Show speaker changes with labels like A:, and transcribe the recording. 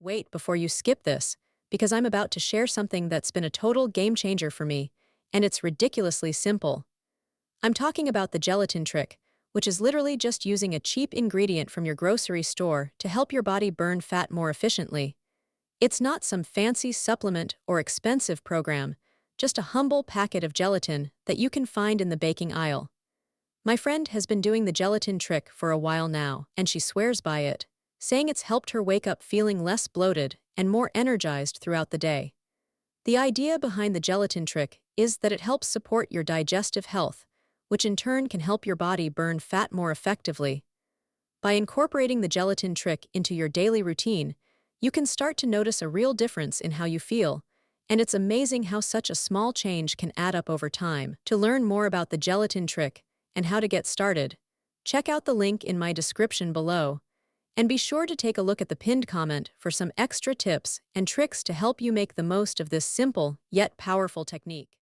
A: wait before you skip this, because I'm about to share something that's been a total game changer for me, and it's ridiculously simple. I'm talking about the gelatin trick, which is literally just using a cheap ingredient from your grocery store to help your body burn fat more efficiently. It's not some fancy supplement or expensive program, just a humble packet of gelatin that you can find in the baking aisle. My friend has been doing the gelatin trick for a while now, and she swears by it, saying it's helped her wake up feeling less bloated and more energized throughout the day. The idea behind the gelatin trick is that it helps support your digestive health, which in turn can help your body burn fat more effectively. By incorporating the gelatin trick into your daily routine, you can start to notice a real difference in how you feel, and it's amazing how such a small change can add up over time. To learn more about the gelatin trick and how to get started, check out the link in my description below, and be sure to take a look at the pinned comment for some extra tips and tricks to help you make the most of this simple yet powerful technique.